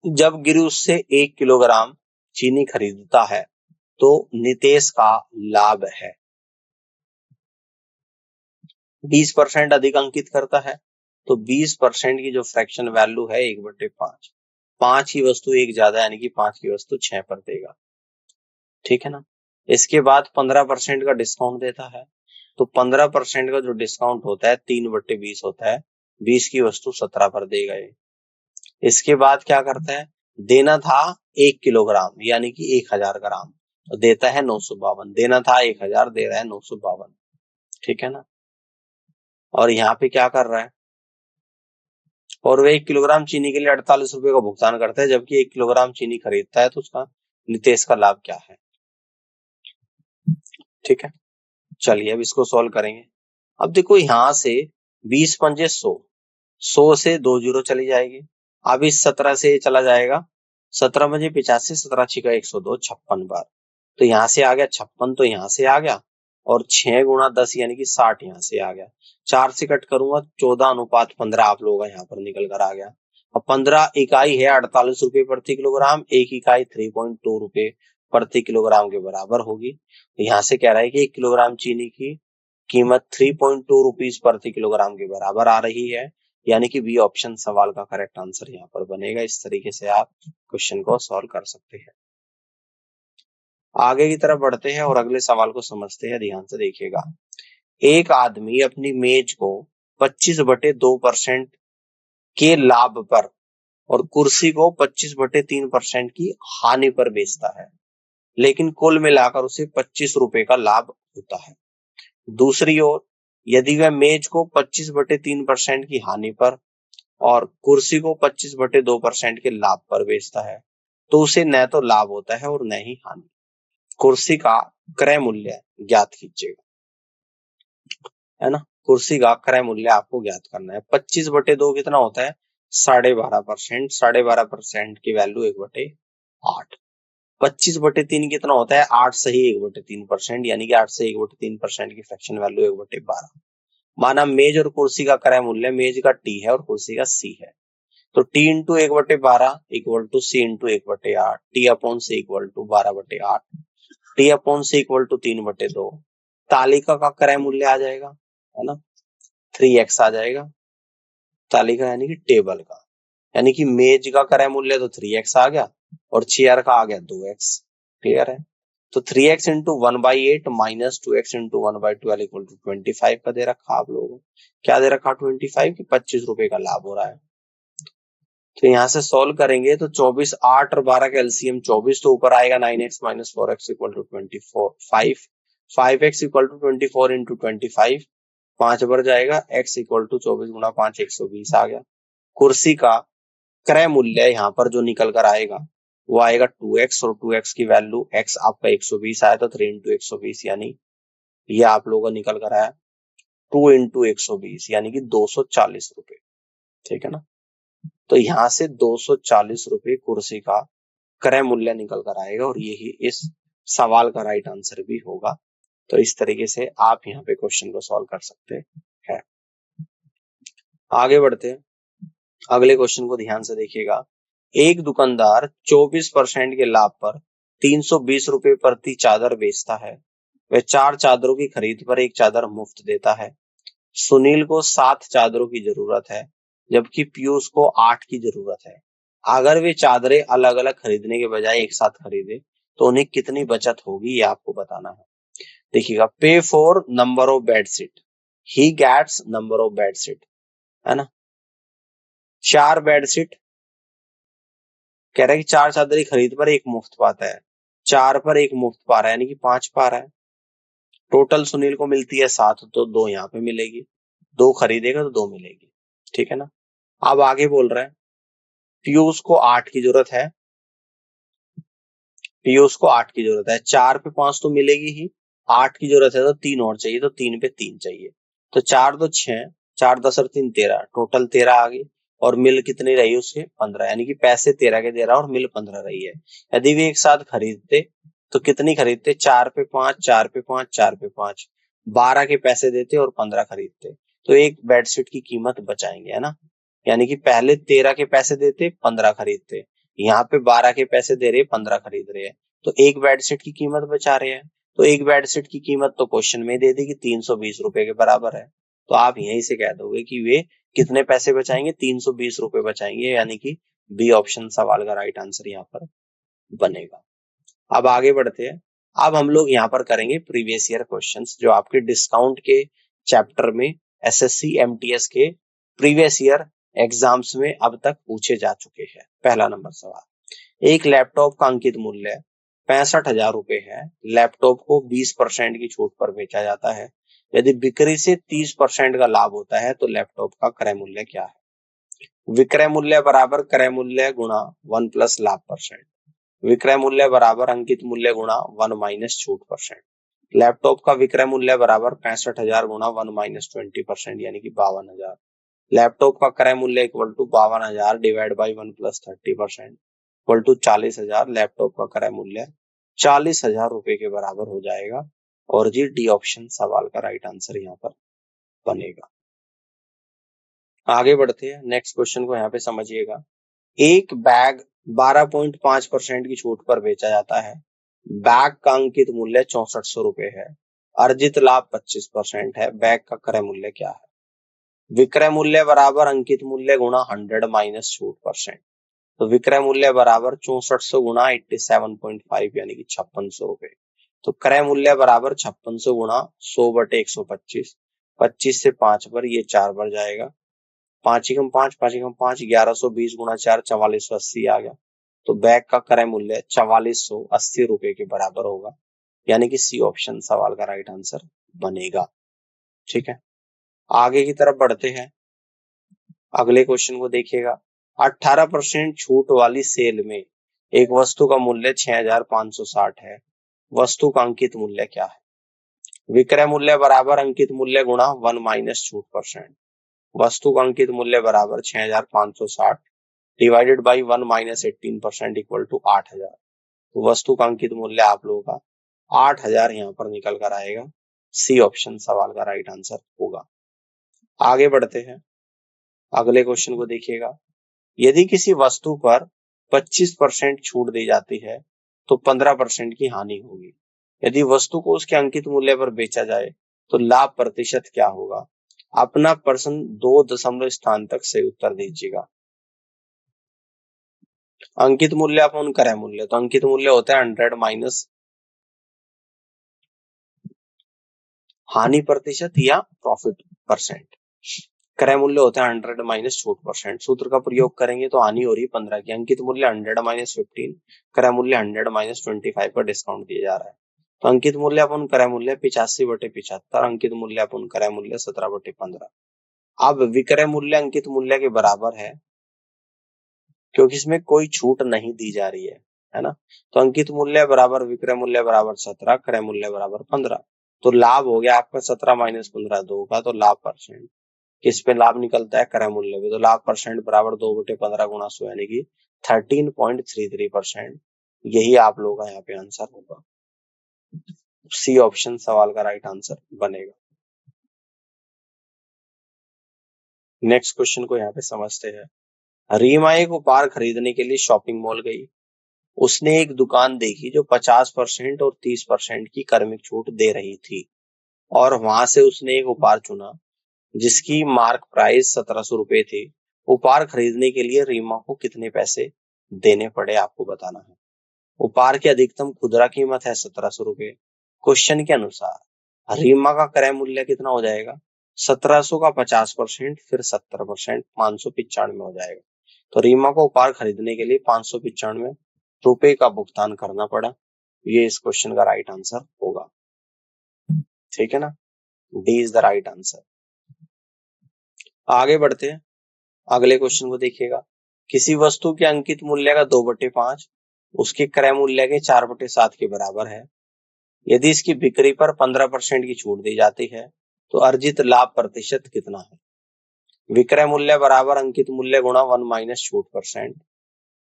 जब गिरी उससे 1 किलोग्राम चीनी खरीदता है तो नितेश का लाभ है। 20% अधिक अंकित करता है, तो 20% की जो फ्रैक्शन वैल्यू है 1/5, 5 की वस्तु 1 ज्यादा, यानी कि 5 की वस्तु 6 पर देगा। ठीक है ना। इसके बाद 15% का डिस्काउंट देता है, तो 15% का जो डिस्काउंट होता है 3/20 होता है, 20 की वस्तु 17 पर देगा ये। इसके बाद क्या करता है, देना था 1 किलोग्राम यानी कि 1000 ग्राम, तो देता है 952। देना था 1000, दे रहा है 952। ठीक है ना। और यहाँ पे क्या कर रहा है, और वह 1 किलोग्राम चीनी के लिए 48 रुपए का भुगतान करता है, जबकि 1 किलोग्राम चीनी खरीदता है तो उसका नितेश का लाभ क्या है। ठीक है, चलिए अब इसको सॉल्व करेंगे। अब देखो यहां से 20 पंजे 100, 100 से 2 जीरो चली जाएगी। अब इस 17 से चला जाएगा, 17 पंजे 85, 17 छिका 102, 56 बार। तो यहाँ से आ गया 56, तो यहाँ से आ गया, और 6 गुणा 10 यानी कि 60 यहाँ से आ गया। 4 से कट करूंगा 14:15 आप लोगों का यहाँ पर निकल कर आ गया। अब 15 इकाई है 48 रुपए प्रति किलोग्राम, एक इकाई 3.2 रुपए प्रति किलोग्राम के बराबर होगी। तो यहाँ से कह रहा है कि 1 किलोग्राम चीनी की कीमत 3.2 रुपीज प्रति किलोग्राम के बराबर आ रही है, यानी कि बी ऑप्शन सवाल का करेक्ट आंसर यहाँ पर बनेगा। इस तरीके से आप क्वेश्चन को सॉल्व कर सकते हैं। आगे की तरफ बढ़ते हैं और अगले सवाल को समझते हैं, ध्यान से देखिएगा। एक आदमी अपनी मेज को 25/2% के लाभ पर और कुर्सी को 25/3% की हानि पर बेचता है, लेकिन कुल मिलाकर उसे 25 रुपए का लाभ होता है। दूसरी ओर यदि वह मेज को 25/3% की हानि पर और कुर्सी को 25/2% के लाभ पर बेचता है, तो उसे न तो लाभ होता है और न ही हानि। कुर्सी का क्रय मूल्य ज्ञात कीजिएगा, है ना। कुर्सी का क्रय मूल्य आपको ज्ञात करना है। 25/2 कितना होता है, 12.5%। 12.5% की वैल्यू 1/8। 25/3 कितना होता है, 8 से ही 1/3%, यानी कि 8 से 1/3% की फ्रैक्शन वैल्यू 1/12। माना मेज और कुर्सी का क्रय मूल्य, मेज का टी है और कुर्सी का सी है, तो T into 1/12 equal to C into 1/8, T upon C equal to 12/8, T upon C equal to 3/2। तालिका का क्रय मूल्य आ जाएगा, है ना, 3x आ जाएगा। तालिका यानी कि टेबल का, यानी कि मेज का क्रय मूल्य तो 3x आ गया और चेयर का आ गया 2x। क्लियर है। तो 3x into 1/8 minus 2x into 1/12 equal to 25 का दे रखा आप लोगों को। क्या दे रखा, 25 की 25 रुपए का लाभ हो रहा है। तो यहाँ से सॉल्व करेंगे तो 24, 8 और 12 का एलसीएम 24, तो ऊपर आएगा 9x minus 4x equal to 24, 5x equal to 24 into 25, 5 बढ़ जाएगा, x इक्वल टू 24 गुणा 5 120 आ गया। कुर्सी का क्रय मूल्य यहाँ पर जो निकल कर आएगा वो आएगा 2x, और 2x की वैल्यू x आपका 120 आया, तो 3 इंटू 120 यानी ये आप लोगों का निकल कर आया 2 इंटू 120 यानी कि 240 रुपए। ठीक है ना। तो यहाँ से 240 रुपए कुर्सी का क्रय मूल्य निकल कर आएगा, और यही इस सवाल का राइट आंसर भी होगा। तो इस तरीके से आप यहाँ पे क्वेश्चन को सॉल्व कर सकते हैं। आगे बढ़ते हैं, अगले क्वेश्चन को ध्यान से देखिएगा। एक दुकानदार 24% के लाभ पर 320 रुपए प्रति चादर बेचता है। वह 4 चादरों की खरीद पर एक चादर मुफ्त देता है। सुनील को 7 चादरों की जरूरत है, जबकि पीयूष को 8 की जरूरत है। अगर वे चादरें अलग अलग खरीदने के बजाय एक साथ खरीदे तो उन्हें कितनी बचत होगी, ये आपको बताना है। देखिएगा, pay for number of bedsheet, he gets number of bedsheet, है ना। 4 बेडशीट कह रहा है कि 4 चादरें खरीद पर एक मुफ्त पाता है, 4 पर एक मुफ्त पा रहा है, यानी कि 5 पा रहा है। टोटल सुनील को मिलती है 7, तो 2 यहाँ पे मिलेगी, 2 खरीदेगा तो 2 मिलेगी। ठीक है ना। अब आगे बोल रहा है पीयूष को 8 की जरूरत है, पीयूष को 8 की जरूरत है। 4 पे 5 तो मिलेगी ही, 8 की जरूरत है तो 3 और चाहिए, तो 3 पे 3 चाहिए। तो 4 2 6, 4 10 और 3 13, टोटल 13 आ गई। और मिल कितनी रही उसके, 15, यानी कि पैसे 13 के दे रहा और मिल 15 रही है। यदि वे एक साथ खरीदते तो कितनी खरीदते, 4 पे 5, 4 पे 5, 4 पे 5, 12 के पैसे देते और 15 खरीदते, तो एक बेडशीट की कीमत बचाएंगे, है ना। यानी कि पहले 13 के पैसे देते, 15 खरीदते, यहाँ पे 12 के पैसे दे रहे, 15 खरीद रहे हैं, तो एक बेडशीट की कीमत बचा रहे हैं। तो एक बेडशीट की कीमत तो क्वेश्चन में दे दी कि 320 रुपए के बराबर है, तो आप यहीं से कह दोगे कि वे कितने पैसे बचाएंगे, 320 रुपए बचाएंगे, यानी कि बी ऑप्शन सवाल का राइट आंसर यहाँ पर बनेगा। अब आगे बढ़ते हैं। अब हम लोग यहाँ पर करेंगे प्रीवियस ईयर क्वेश्चंस, जो आपके डिस्काउंट के चैप्टर में एसएससी एमटीएस के प्रीवियस ईयर एग्जाम्स में अब तक पूछे जा चुके हैं। पहला नंबर सवाल, एक लैपटॉप का अंकित मूल्य 65,000 रुपए है। लैपटॉप को 20% की छूट पर बेचा जाता है। यदि बिक्री से 30% का लाभ होता है तो लैपटॉप का क्रय मूल्य क्या है। विक्रय मूल्य बराबर क्रय मूल्य गुणा 1 प्लस लाभ %। विक्रय मूल्य बराबर अंकित मूल्य गुणा 1 माइनस छूट %। लैपटॉप का विक्रय मूल्य बराबर 65,000 गुणा 1 माइनस 20% यानी कि 52,000। लैपटॉप का क्रय मूल्य equal to 52,000 divide by 1 plus 30% equal to 40,000। Laptop का क्रय मूल्य 40,000 रुपए के बराबर हो जाएगा और जी डी ऑप्शन सवाल का राइट आंसर यहाँ पर बनेगा। आगे बढ़ते हैं, नेक्स्ट क्वेश्चन को यहाँ पे समझिएगा। एक बैग 12.5% की छूट पर बेचा जाता है। बैग का अंकित मूल्य 6400 रुपए है। अर्जित लाभ 25% है। बैग का क्रय मूल्य क्या है? विक्रय मूल्य बराबर अंकित मूल्य गुणा 100 माइनस छूट %। तो विक्रय मूल्य बराबर 6400 गुणा 87.5 यानी कि 5600 रुपए। तो क्रय मूल्य बराबर 5600 गुणा 100/125, 25 से 5 पर ये 4 बार जाएगा। 5 एकम 5, 5 एकम 5, 1120 गुणा 4, 4480 आ गया। तो बैग का क्रय मूल्य 4480 रुपए के बराबर होगा, यानी कि सी ऑप्शन सवाल का राइट आंसर बनेगा। ठीक है, आगे की तरफ बढ़ते हैं। अगले क्वेश्चन को देखिएगा। 18% छूट वाली सेल में एक वस्तु का मूल्य 6560 है। वस्तु का अंकित मूल्य क्या है? विक्रय मूल्य बराबर अंकित मूल्य गुणा 1 माइनस छूट %। वस्तु का अंकित मूल्य बराबर 6560 divided by 1 minus 18% equal to 8000। तो वस्तु का अंकित मूल्य आप लोगों का 8000 यहाँ पर निकल कर आएगा। सी ऑप्शन सवाल का राइट आंसर होगा। आगे बढ़ते हैं, अगले क्वेश्चन को देखिएगा। यदि किसी वस्तु पर 25% छूट दी जाती है तो 15% की हानि होगी। यदि वस्तु को उसके अंकित मूल्य पर बेचा जाए तो लाभ प्रतिशत क्या होगा? अपना प्रश्न 2 दशमलव स्थान तक सही उत्तर दीजिएगा। अंकित मूल्य अपन क्रय मूल्य, तो अंकित मूल्य होता है 100 माइनस हानि प्रतिशत या प्रॉफिट %। क्रय मूल्य होता है 100 माइनस छूट %। सूत्र का प्रयोग करेंगे तो हानि हो रही है 15 की। अंकित मूल्य 100 माइनस 15, क्रय मूल्य 100 माइनस 25 पर डिस्काउंट दिया जा रहा है। तो अंकित मूल्य अपन क्रय मूल्य 85/75, अंकित मूल्य अपन क्रय मूल्य 17/15। अब विक्रय मूल्य अंकित मूल्य के बराबर है क्योंकि इसमें कोई छूट नहीं दी जा रही है ना। तो अंकित मूल्य बराबर विक्रय मूल्य बराबर 17, क्रय मूल्य बराबर 15। तो लाभ हो गया आपका 17 माइनस 15 2 का, तो लाभ %। किस पे लाभ निकलता है? क्रय मूल्य पे। तो लाभ % बराबर 2/15 गुणा 100 यानी कि 13.33%। यही आप लोगों का यहाँ पे आंसर होगा। सी ऑप्शन सवाल का राइट आंसर बनेगा। नेक्स्ट क्वेश्चन को यहाँ पे समझते हैं। रीमा एक उपहार खरीदने के लिए शॉपिंग मॉल गई। उसने एक दुकान देखी जो 50% और 30% की क्रमिक छूट दे रही थी और वहां से उसने एक उपहार चुना जिसकी मार्क प्राइस 1700 रुपए थी। उपहार खरीदने के लिए रीमा को कितने पैसे देने पड़े आपको बताना है। उपहार की अधिकतम खुदरा कीमत है 1700 रुपए। क्वेश्चन के अनुसार रीमा का क्रय मूल्य कितना हो जाएगा? 1700 का 50% फिर 70% 595 हो जाएगा। तो रीमा को उपहार खरीदने के लिए 595 रुपए का भुगतान करना पड़ा। ये इस क्वेश्चन का राइट आंसर होगा। ठीक है ना, D is the right answer. आगे बढ़ते हैं, अगले क्वेश्चन को देखिएगा। किसी वस्तु के अंकित मूल्य का 2/5 उसके क्रय मूल्य के 4/7 के बराबर है। यदि इसकी बिक्री पर 15% की छूट दी जाती है तो अर्जित लाभ प्रतिशत कितना है? विक्रय मूल्य बराबर अंकित मूल्य गुणा 1 माइनस छूट %।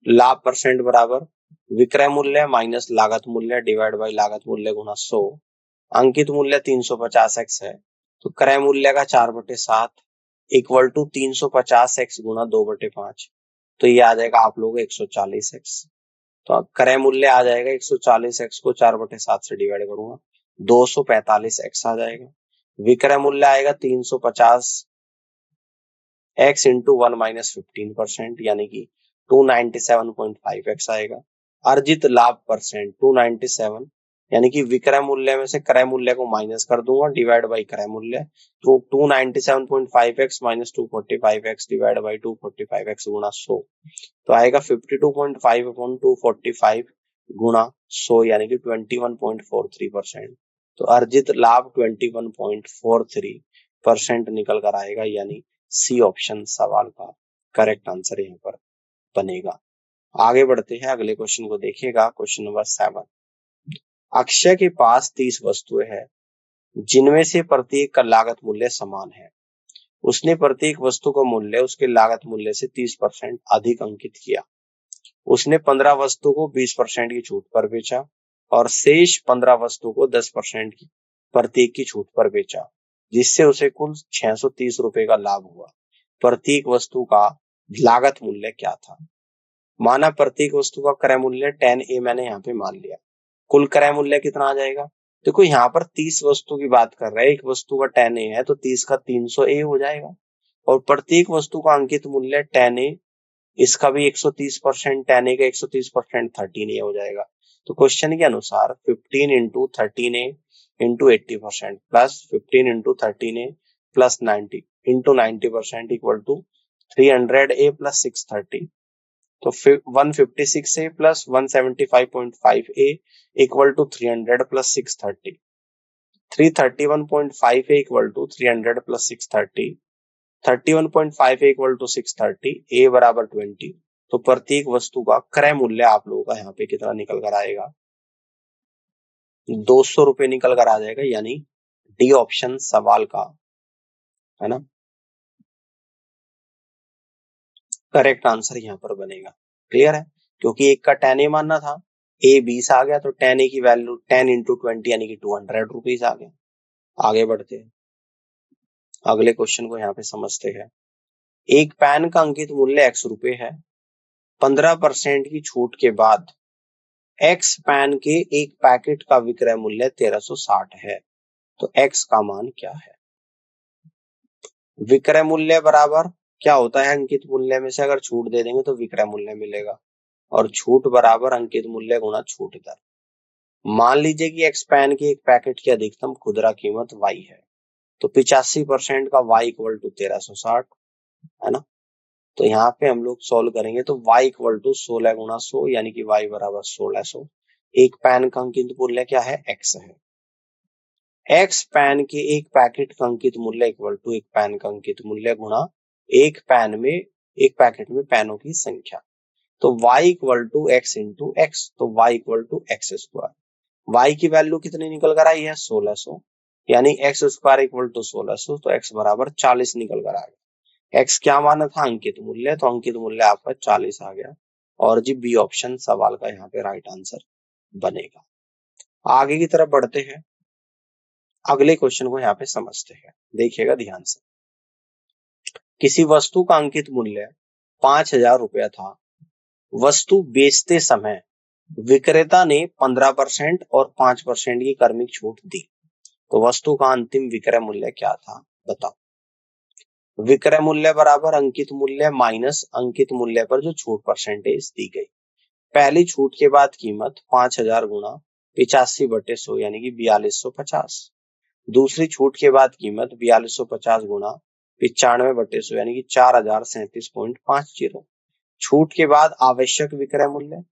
लाभ % बराबर विक्रय मूल्य माइनस लागत मूल्य डिवाइड बाई लागत मूल्य गुणा 100। अंकित मूल्य 350x है तो क्रय मूल्य का 4/7 इक्वल टू 350x गुणा 2/5। तो ये आ जाएगा आप लोग 140x। तो अब क्रय मूल्य आ जाएगा 140x को 4/7 से डिवाइड करूंगा 245x आ जाएगा। विक्रय मूल्य आएगा 350x इंटू 1 माइनस 15% यानी कि 297.5x आएगा। अर्जित लाभ % 297 यानी कि विक्रय मूल्य में से क्रय मूल्य को माइनस कर दूंगा डिवाइड बाई क्रय मूल्य। तो 297.5x minus 245x divide by 245x गुणा 100 तो आएगा 52.5 अपॉन 245 गुणा 100 यानी कि 21.43%। तो अर्जित लाभ 21.43% निकल कर आएगा, यानी सी ऑप्शन सवाल का करेक्ट आंसर यहाँ पर बनेगा। आगे बढ़ते हैं, अगले क्वेश्चन को देखिएगा। Question number 7। अक्षय के पास 30 वस्तुएं हैं जिनमें से प्रत्येक का लागत मूल्य समान है। उसने प्रत्येक वस्तु का मूल्य उसके लागत मूल्य से 30% अधिक अंकित किया। उसने 15 वस्तु को 20% की छूट पर बेचा और शेष 15 वस्तु को 10% की प्रत्येक की छूट पर बेचा, जिससे उसे कुल 630 रुपए का लाभ हुआ। प्रत्येक वस्तु का लागत मूल्य क्या था? माना प्रत्येक वस्तु का क्रय मूल्य 10A मैंने यहाँ पे मान लिया। कुल क्रय मूल्य कितना आ जाएगा? देखो यहाँ पर 30 वस्तु की बात कर रहे हैं, एक वस्तु का 10A है तो 30 का 300A हो जाएगा और प्रत्येक वस्तु का अंकित मूल्य 10A, इसका भी 130%, 10A का 130% 13A हो जाएगा। तो क्वेश्चन के अनुसार 15 into 13A into 80% plus 15 into 13A plus 90 into 90% equal to 300A plus 630। तो 156A plus 175.5A equal to 300 plus 630। 331.5A equal to 300 plus 630। 31.5A equal to 630। A बराबर 20। तो प्रत्येक वस्तु का क्रय मूल्य आप लोगों का यहाँ पे कितना निकल कर आएगा? 200 रुपए निकल कर आ जाएगा, यानी डी ऑप्शन सवाल का, है ना, करेक्ट आंसर यहाँ पर बनेगा। क्लियर है? क्योंकि एक का 10A मानना था, A 20 आ गया तो 10A की वैल्यू 10 इंटू 20 यानी कि 200 रुपीज आ गया। आगे बढ़ते हैं, अगले क्वेश्चन को यहाँ पे समझते हैं। एक पेन का अंकित मूल्य x रुपए है। 15% की छूट के बाद x पेन के एक पैकेट का विक्रय मूल्य 1360 है, तो x का मान क्या है? विक्रय मूल्य बराबर क्या होता है? अंकित मूल्य में से अगर छूट दे देंगे तो विक्रय मूल्य मिलेगा, और छूट बराबर अंकित मूल्य गुणा छूट दर। मान लीजिए कि एक्स पेन के एक पैकेट की अधिकतम खुदरा कीमत y है, तो 85% का y इक्वल टू 1360, है ना। तो यहाँ पे हम लोग सोल्व करेंगे तो y इक्वल टू 16 गुणा 100 यानी कि y बराबर 1600। एक पेन का अंकित मूल्य क्या है? x है। x पेन के एक पैकेट का अंकित मूल्य इक्वल टू एक पेन का अंकित मूल्य गुणा एक पैकेट में पेनों की संख्या। तो y equal to x into x, तो y equal to x square. y की वैल्यू कितनी निकल कर आई है? 1600, यानी एक्स स्क्वायर इक्वल टू 1600, तो x बराबर 40 निकल कर आ गया। x क्या माना था? अंकित मूल्य, तो अंकित मूल्य आपका 40 आ गया, और जी बी ऑप्शन सवाल का यहाँ पे राइट आंसर बनेगा। आगे की तरफ बढ़ते हैं, अगले क्वेश्चन को यहाँ पे समझते हैं, देखिएगा ध्यान से। किसी वस्तु का अंकित मूल्य 5000 रुपया था। वस्तु बेचते समय विक्रेता ने 15% और 5% की क्रमिक छूट दी, तो वस्तु का अंतिम विक्रय मूल्य क्या था? बताओ। विक्रय मूल्य बराबर अंकित मूल्य माइनस अंकित मूल्य पर जो छूट परसेंटेज दी गई। पहली छूट के बाद कीमत 5000 गुणा 85/100 यानी कि 4250। दूसरी छूट के बाद कीमत 4250 गुणा 95/100 यानी कि 4037.50। छूट के बाद आवश्यक विक्रय मूल्य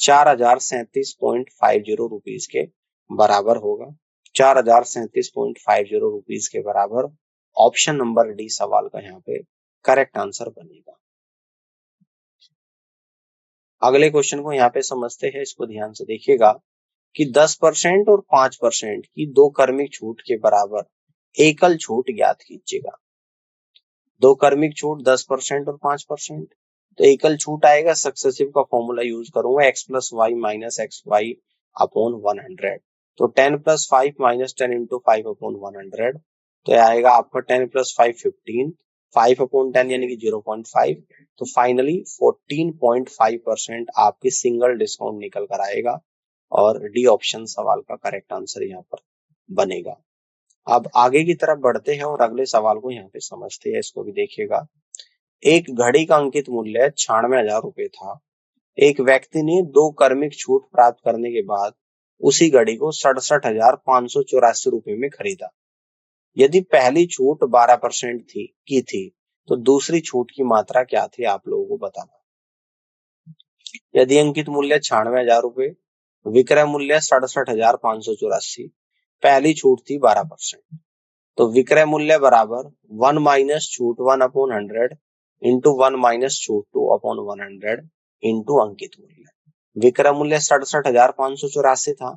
4037.50 रुपीज के बराबर होगा। 4037.50 रुपीज के बराबर ऑप्शन नंबर डी सवाल का यहाँ पे करेक्ट आंसर बनेगा। अगले क्वेश्चन को यहाँ पे समझते हैं, इसको ध्यान से देखिएगा कि 10% और 5% की दो क्रमिक छूट के बराबर एकल छूट ज्ञात कीजिएगा। दो क्रमिक छूट 10% और 5%, तो एकल छूट आएगा, सक्सेसिव का फॉर्मूला यूज करूंगा, x plus y minus x y upon 100। तो 10 प्लस 5 माइनस 10 इंटू 5 अपॉन 100, तो आएगा आपका 10 प्लस 5 15, 5 अपॉन 10 यानी कि 0.5। तो फाइनली 14.5% आपकी सिंगल डिस्काउंट निकल कर आएगा, और डी ऑप्शन सवाल का करेक्ट आंसर यहाँ पर बनेगा। अब आगे की तरफ बढ़ते हैं और अगले सवाल को यहाँ पे समझते हैं, इसको भी देखिएगा। एक घड़ी का अंकित मूल्य 96,000 रुपए था। एक व्यक्ति ने दो क्रमिक छूट प्राप्त करने के बाद उसी घड़ी को 67,584 रुपए में खरीदा। यदि पहली छूट 12% थी तो दूसरी छूट की मात्रा क्या थी? आप लोगों को बताना। यदि अंकित मूल्य 96,000 रुपए, विक्रय मूल्य 67,584, पहली छूट थी 12%, तो विक्रय मूल्य बराबर 1 माइनस छूट 1 अपॉन 100 इंटू 1 माइनस छूट 2 अपॉन 100, इंटू अंकित मूल्य। विक्रय मूल्य 67,584 था।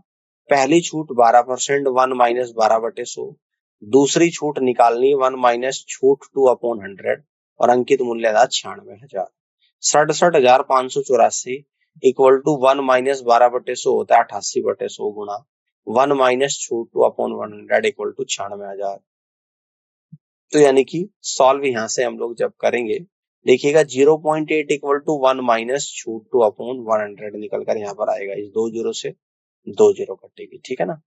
पहली छूट 12%, 1 माइनस 12/100। दूसरी छूट निकालनी 1 माइनस छूट 2/100 और अंकित मूल्य था 96,000। 67,584 इक्वल टू 1 माइनस 12/100 होता है 88/100 गुणा 1 माइनस छूट 2/100 इक्वल टू 96,000। तो यानी कि सॉल्व यहां से हम लोग जब करेंगे, देखिएगा 0.8 इक्वल टू 1 माइनस छूट 2/100 निकल कर यहाँ पर आएगा। इस 2 जीरो से 2 जीरो कटेगी, ठीक है ना।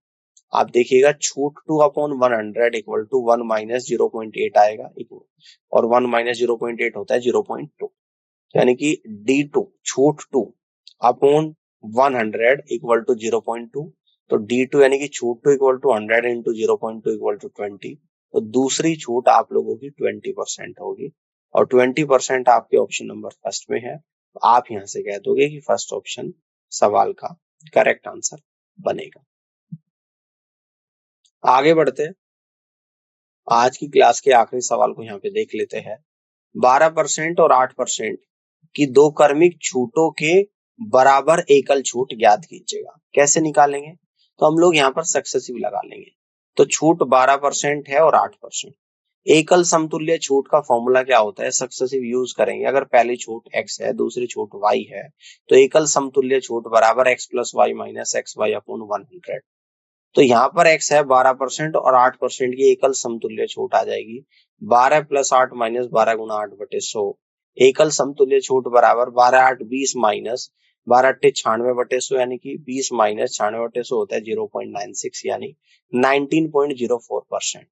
आप देखिएगा छूट 2/100 इक्वल टू 1 माइनस 0.8 आएगा और 1 माइनस 0.8 होता है 0.2, यानी कि D2 छूट 2 अपॉन 100 इक्वल टू 0.2। तो D2 यानी कि छूट 2 equal to 100 into 0.2 equal to 20। तो दूसरी छूट आप लोगों की 20% होगी और 20% आपके ऑप्शन नंबर फर्स्ट में है। तो आप यहां से कह दोगे कि फर्स्ट ऑप्शन सवाल का करेक्ट आंसर बनेगा। आगे बढ़ते हैं, आज की क्लास के आखिरी सवाल को यहाँ पे देख लेते हैं। 12% और 8% की दो क्रमिक छूटों के बराबर एकल छूट ज्ञात कीजिएगा। कैसे निकालेंगे? तो हम लोग यहाँ पर सक्सेसिव लगा लेंगे। तो छूट 12% है और 8%। एकल समतुल्य छूट का फॉर्मूला क्या होता है? सक्सेसिव यूज करेंगे। अगर पहली छूट x है, दूसरी छूट y है, तो एकल समतुल्य छूट बराबर x plus y minus x y upon 100। तो यहाँ पर x है 12% और 8% की एकल समतुल्य छूट आ जाएगी 12 प्लस 8 माइनस 12 गुना 8/100। एकल समतुल्य छूट बराबर 12 8 20 माइनस 12 8 96/100, यानी कि 20 माइनस 96/100 होता है 0.96, यानी 19.04%।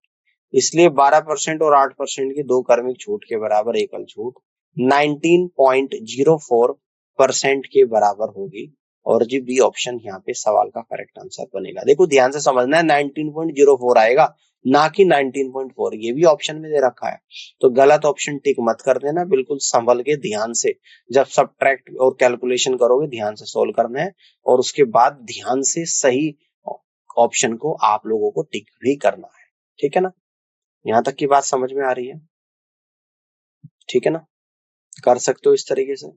इसलिए 12% और 8% की दो क्रमिक छूट के बराबर एकल छूट 19.04% के बराबर होगी और जी बी ऑप्शन यहाँ पे सवाल का करेक्ट आंसर बनेगा। देखो ध्यान से समझना है, 19.04 आएगा ना कि 19.4। ये भी ऑप्शन में दे रखा है, तो गलत ऑप्शन टिक मत कर देना। बिल्कुल संभल के ध्यान से जब सब्ट्रैक्ट और कैलकुलेशन करोगे ध्यान से सोल्व करना है और उसके बाद ध्यान से सही ऑप्शन को आप लोगों को टिक भी करना है, ठीक है ना। यहाँ तक की बात समझ में आ रही है? ठीक है ना, कर सकते हो इस तरीके से।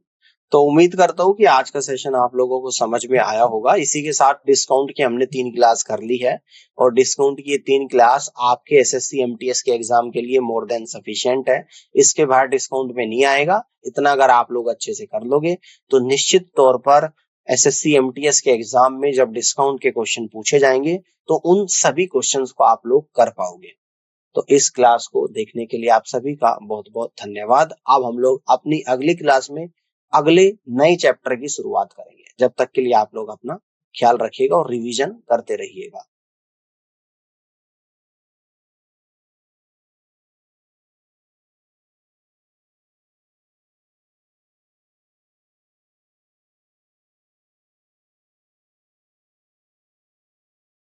तो उम्मीद करता हूँ कि आज का सेशन आप लोगों को समझ में आया होगा। इसी के साथ डिस्काउंट की हमने 3 क्लास कर ली है और डिस्काउंट की ये 3 क्लास आपके एसएससी एमटीएस के एग्जाम के लिए मोर देन सफिशिएंट है। इसके बाहर डिस्काउंट में नहीं आएगा। इतना अगर आप लोग अच्छे से कर लोगे तो निश्चित तौर पर एसएससी एमटीएस के एग्जाम में जब डिस्काउंट के क्वेश्चन पूछे जाएंगे तो उन सभी क्वेश्चन को आप लोग कर पाओगे। तो इस क्लास को देखने के लिए आप सभी का बहुत बहुत धन्यवाद। अब हम लोग अपनी अगली क्लास में अगले नए चैप्टर की शुरुआत करेंगे। जब तक के लिए आप लोग अपना ख्याल रखिएगा और रिवीजन करते रहिएगा।